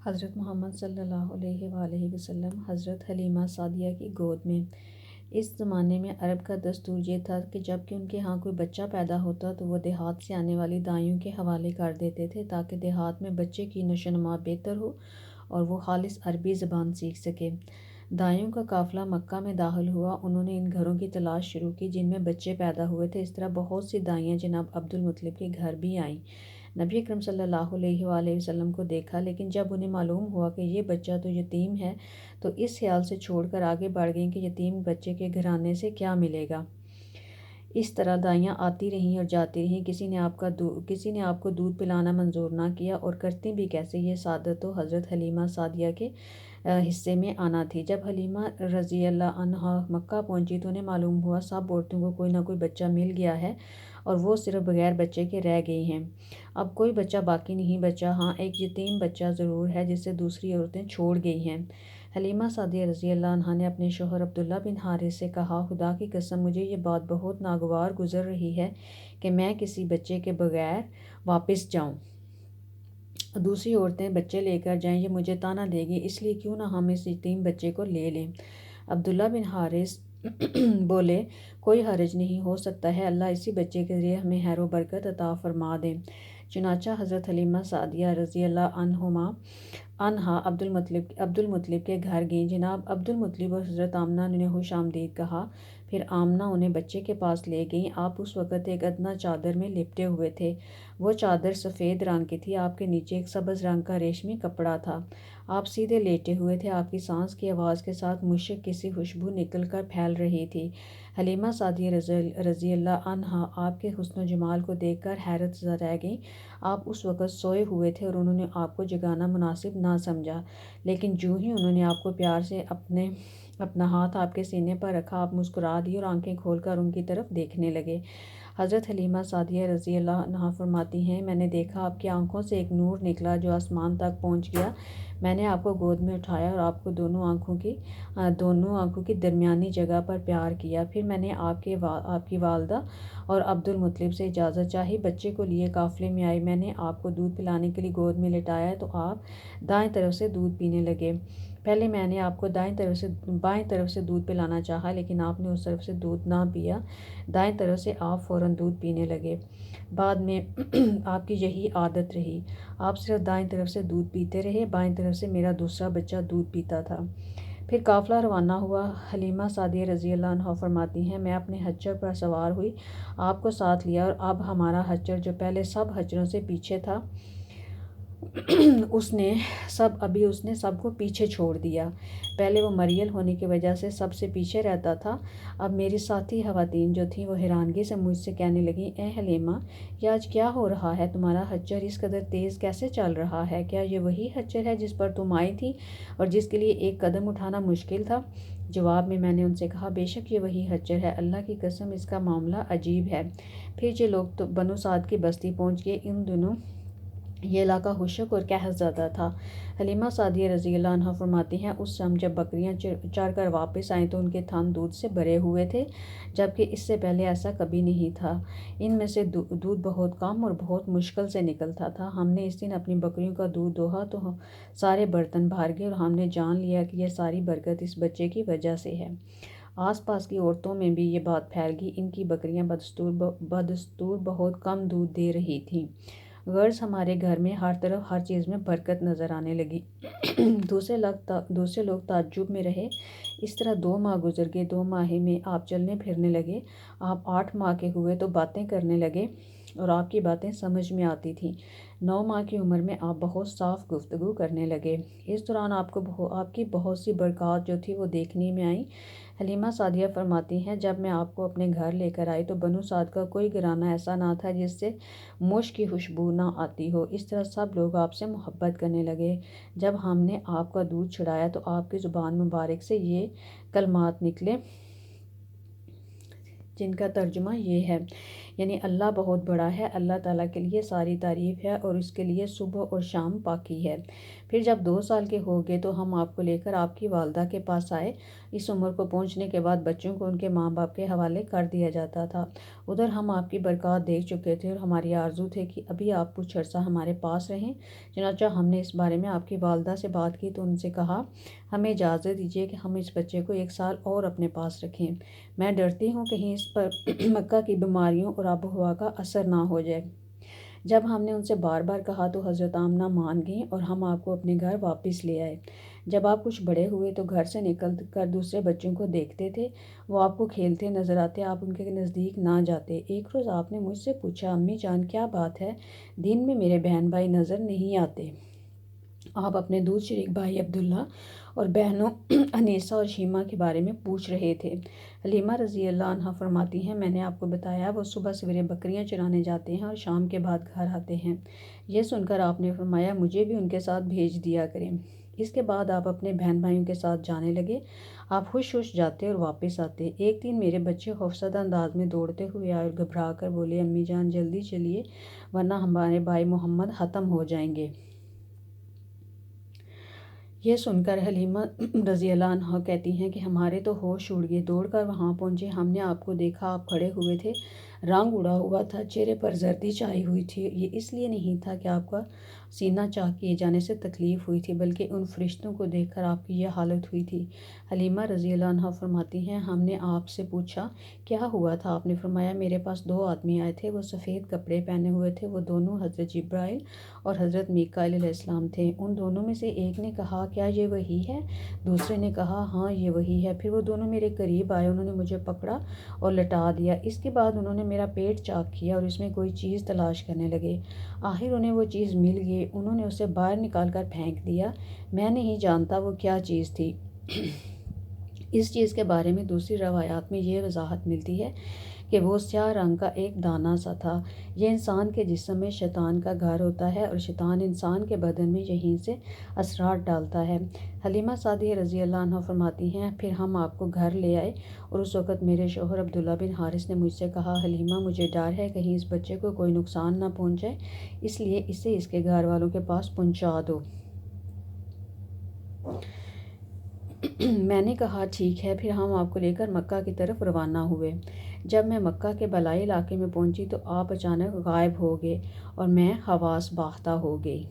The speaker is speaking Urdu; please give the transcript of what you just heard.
حضرت محمد صلی اللہ علیہ وآلہ وسلم حضرت حلیمہ سعدیہ کی گود میں۔ اس زمانے میں عرب کا دستور یہ تھا کہ جب کہ ان کے ہاں کوئی بچہ پیدا ہوتا تو وہ دیہات سے آنے والی دائیوں کے حوالے کر دیتے تھے تاکہ دیہات میں بچے کی نشو و نما بہتر ہو اور وہ خالص عربی زبان سیکھ سکے۔ دائیوں کا قافلہ مکہ میں داخل ہوا۔ انہوں نے ان گھروں کی تلاش شروع کی جن میں بچے پیدا ہوئے تھے۔ اس طرح بہت سی دائیاں جناب عبدالمطلب کے گھر بھی آئیں۔ نبی اکرم صلی اللہ علیہ وآلہ وسلم کو دیکھا، لیکن جب انہیں معلوم ہوا کہ یہ بچہ تو یتیم ہے تو اس خیال سے چھوڑ کر آگے بڑھ گئیں کہ یتیم بچے کے گھرانے سے کیا ملے گا۔ اس طرح دائیاں آتی رہیں اور جاتی رہیں، کسی نے آپ کو دودھ پلانا منظور نہ کیا، اور کرتی بھی کیسے؟ یہ سعادت تو حضرت حلیمہ سعدیہ کے حصے میں آنا تھی۔ جب حلیمہ رضی اللہ عنہا مکہ پہنچی تو انہیں معلوم ہوا سب عورتوں کو کوئی نہ کوئی بچہ مل گیا ہے اور وہ صرف بغیر بچے کے رہ گئی ہیں۔ اب کوئی بچہ باقی نہیں بچا، ہاں ایک یتیم بچہ ضرور ہے جسے دوسری عورتیں چھوڑ گئی ہیں۔ حلیمہ سعدیہ رضی اللہ عنہا نے اپنے شوہر عبداللہ بن حارث سے کہا، خدا کی قسم مجھے یہ بات بہت ناگوار گزر رہی ہے کہ میں کسی بچے کے بغیر واپس جاؤں، دوسری عورتیں بچے لے کر جائیں، یہ مجھے طعنہ دے گی، اس لیے کیوں نہ ہم اس یتیم بچے کو لے لیں۔ عبداللہ بن حارث بولے، کوئی حرج نہیں، ہو سکتا ہے اللہ اسی بچے کے ذریعے ہمیں خیر و برکت عطا فرما دے۔ چنانچہ حضرت حلیمہ سعدیہ رضی اللہ عنہا عبدالمطلب کے گھر گئیں۔ جناب عبدالمطلب اور حضرت آمنہ نے انہیں خوش آمدید کہا، پھر آمنہ انہیں بچے کے پاس لے گئیں۔ آپ اس وقت ایک ادنیٰ چادر میں لپٹے ہوئے تھے، وہ چادر سفید رنگ کی تھی، آپ کے نیچے ایک سبز رنگ کا ریشمی کپڑا تھا، آپ سیدھے لیٹے ہوئے تھے، آپ کی سانس کی آواز کے ساتھ مشک کی سی خوشبو نکل کر پھیل رہی تھی۔ حلیمہ سعدیہ رضی اللہ عنہا آپ کے حسن و جمال کو دیکھ کر حیرت زدہ رہ گئیں۔ آپ اس وقت سوئے ہوئے تھے اور انہوں نے آپ کو جگانا مناسب نہ سمجھا، لیکن جوں ہی انہوں نے آپ کو پیار سے اپنا ہاتھ آپ کے سینے پر رکھا، آپ مسکرا دی اور آنکھیں کھول کر ان کی طرف دیکھنے لگے۔ حضرت حلیمہ سعدیہ رضی اللہ عنہا فرماتی ہیں، میں نے دیکھا آپ کی آنکھوں سے ایک نور نکلا جو آسمان تک پہنچ گیا، میں نے آپ کو گود میں اٹھایا اور آپ کو دونوں آنکھوں کی درمیانی جگہ پر پیار کیا، پھر میں نے آپ کی والدہ اور عبدالمطلب سے اجازت چاہی، بچے کو لیے قافلے میں آئی، میں نے آپ کو دودھ پلانے کے لیے گود میں لٹایا تو آپ دائیں طرف سے دودھ پینے لگے۔ پہلے میں نے آپ کو بائیں طرف سے دودھ پلانا چاہا، لیکن آپ نے اس طرف سے دودھ نہ پیا، دائیں طرف سے آپ فوراً دودھ پینے لگے۔ بعد میں آپ کی یہی عادت رہی، آپ صرف دائیں طرف سے دودھ پیتے رہے، بائیں طرف سے میرا دوسرا بچہ دودھ پیتا تھا۔ پھر قافلہ روانہ ہوا۔ حلیمہ سعدیہ رضی اللہ عنہا فرماتی ہیں، میں اپنے خچر پر سوار ہوئی، آپ کو ساتھ لیا، اور اب ہمارا خچر جو پہلے سب خچروں سے پیچھے تھا اس نے سب کو پیچھے چھوڑ دیا۔ پہلے وہ مریل ہونے کی وجہ سے سب سے پیچھے رہتا تھا۔ اب میری ساتھی خواتین جو تھیں وہ حیرانگی سے مجھ سے کہنے لگیں، اے حلیمہ، یہ آج کیا ہو رہا ہے؟ تمہارا خچر اس قدر تیز کیسے چل رہا ہے؟ کیا یہ وہی خچر ہے جس پر تم آئی تھی اور جس کے لیے ایک قدم اٹھانا مشکل تھا؟ جواب میں نے ان سے کہا، بے شک یہ وہی خچر ہے، اللہ کی قسم اس کا معاملہ عجیب ہے۔ پھر یہ لوگ تو بنو سعد کی بستی پہنچ گئے۔ ان دنوں یہ علاقہ خشک اور قحط زدہ تھا۔ حلیمہ سعدیہ رضی اللہ عنہا فرماتی ہیں، اس شام جب بکریاں چر کر واپس آئیں تو ان کے تھن دودھ سے بھرے ہوئے تھے، جبکہ اس سے پہلے ایسا کبھی نہیں تھا۔ ان میں سے دودھ بہت کم اور بہت مشکل سے نکلتا تھا۔ ہم نے اس دن اپنی بکریوں کا دودھ دوہا تو سارے برتن بھر گئے اور ہم نے جان لیا کہ یہ ساری برکت اس بچے کی وجہ سے ہے۔ آس پاس کی عورتوں میں بھی یہ بات پھیل گئی، ان کی بکریاں بدستور بہت کم دودھ دے رہی تھیں، غرض ہمارے گھر میں ہر طرف ہر چیز میں برکت نظر آنے لگی۔ دوسرے لوگ تعجب میں رہے۔ اس طرح 2 ماہ گزر گئے۔ 2 ماہ میں آپ چلنے پھرنے لگے، آپ 8 ماہ کے ہوئے تو باتیں کرنے لگے اور آپ کی باتیں سمجھ میں آتی تھیں۔ 9 ماہ کی عمر میں آپ بہت صاف گفتگو کرنے لگے۔ اس دوران آپ کی بہت سی برکات جو تھی وہ دیکھنے میں آئیں۔ حلیمہ سعدیہ فرماتی ہیں، جب میں آپ کو اپنے گھر لے کر آئی تو بنو سعد کا کوئی گھرانہ ایسا نہ تھا جس سے مشک کی خوشبو نہ آتی ہو۔ اس طرح سب لوگ آپ سے محبت کرنے لگے۔ جب ہم نے آپ کا دودھ چھڑایا تو آپ کی زبان مبارک سے یہ کلمات نکلے جن کا ترجمہ یہ ہے، یعنی اللہ بہت بڑا ہے، اللہ تعالیٰ کے لیے ساری تعریف ہے اور اس کے لیے صبح اور شام پاکی ہے۔ پھر جب 2 سال کے ہو گئے تو ہم آپ کو لے کر آپ کی والدہ کے پاس آئے۔ اس عمر کو پہنچنے کے بعد بچوں کو ان کے ماں باپ کے حوالے کر دیا جاتا تھا۔ ادھر ہم آپ کی برکات دیکھ چکے تھے اور ہماری آرزو تھے کہ ابھی آپ کچھ عرصہ ہمارے پاس رہیں۔ چنانچہ ہم نے اس بارے میں آپ کی والدہ سے بات کی تو ان سے کہا ہمیں اجازت دیجیے کہ ہم اس بچے کو 1 سال اور اپنے پاس رکھیں۔ میں ڈرتی ہوں کہیں اس پر مکہ کی بیماریوں اور آب و ہوا کا اثر نہ ہو جائے۔ جب ہم نے ان سے بار بار کہا تو حضرت آمنہ مان گئیں اور ہم آپ کو اپنے گھر واپس لے آئے۔ جب آپ کچھ بڑے ہوئے تو گھر سے نکل کر دوسرے بچوں کو دیکھتے تھے، وہ آپ کو کھیلتے نظر آتے، آپ ان کے نزدیک نہ جاتے۔ ایک روز آپ نے مجھ سے پوچھا امی جان کیا بات ہے، دن میں میرے بہن بھائی نظر نہیں آتے؟ آپ اپنے دودھ شریک بھائی عبداللہ اور بہنوں انیسہ اور شیمہ کے بارے میں پوچھ رہے تھے۔ حلیمہ رضی اللہ عنہا فرماتی ہیں میں نے آپ کو بتایا وہ صبح سویرے بکریاں چرانے جاتے ہیں اور شام کے بعد گھر آتے ہیں۔ یہ سن کر آپ نے فرمایا مجھے بھی ان کے ساتھ بھیج دیا کریں۔ اس کے بعد آپ اپنے بہن بھائیوں کے ساتھ جانے لگے۔ آپ خوش خوش جاتے اور واپس آتے۔ ایک دن میرے بچے خوفزدہ انداز میں دوڑتے ہوئے آئے اور گھبرا کر بولے امی جان جلدی چلیے ورنہ ہمارے بھائی محمد ختم ہو جائیں گے۔ یہ سن کر حلیمہ رضی اللہ عنہا کہتی ہیں کہ ہمارے تو ہوش اڑ گئے، دوڑ کر وہاں پہنچے، ہم نے آپ کو دیکھا آپ کھڑے ہوئے تھے، رنگ اڑا ہوا تھا، چہرے پر زردی چھائی ہوئی تھی۔ یہ اس لیے نہیں تھا کہ آپ کا سینہ چاک کیے جانے سے تکلیف ہوئی تھی بلکہ ان فرشتوں کو دیکھ کر آپ کی یہ حالت ہوئی تھی۔ حلیمہ رضی اللہ عنہا فرماتی ہیں ہم نے آپ سے پوچھا کیا ہوا تھا؟ آپ نے فرمایا میرے پاس 2 آدمی آئے تھے، وہ سفید کپڑے پہنے ہوئے تھے، وہ دونوں حضرت جبرائیل اور حضرت میکائیل علیہ السلام تھے۔ ان دونوں میں سے ایک نے کہا کیا یہ وہی ہے؟ دوسرے نے کہا ہاں یہ وہی ہے۔ پھر وہ دونوں میرے قریب آئے، انہوں نے مجھے پکڑا اور لٹا دیا۔ اس کے بعد انہوں نے میرا پیٹ چاک کیا اور اس میں کوئی چیز تلاش کرنے لگے۔ آخر انہیں وہ چیز مل گئی، انہوں نے اسے باہر نکال کر پھینک دیا۔ میں نہیں جانتا وہ کیا چیز تھی۔ اس چیز کے بارے میں دوسری روایات میں یہ وضاحت ملتی ہے کہ وہ سیاہ رنگ کا ایک دانہ سا تھا۔ یہ انسان کے جسم میں شیطان کا گھر ہوتا ہے اور شیطان انسان کے بدن میں یہیں سے اثرات ڈالتا ہے۔ حلیمہ سعدیہ رضی اللہ عنہا فرماتی ہیں پھر ہم آپ کو گھر لے آئے اور اس وقت میرے شوہر عبداللہ بن حارث نے مجھ سے کہا حلیمہ مجھے ڈر ہے کہیں اس بچے کو کوئی نقصان نہ پہنچے، اس لیے اسے اس کے گھر والوں کے پاس پہنچا دو۔ میں نے کہا ٹھیک ہے۔ پھر ہم آپ کو لے کر مکہ کی طرف روانہ ہوئے۔ جب میں مکہ کے بالائی علاقے میں پہنچی تو آپ اچانک غائب ہو گئے اور میں حواس باختہ ہو گئی۔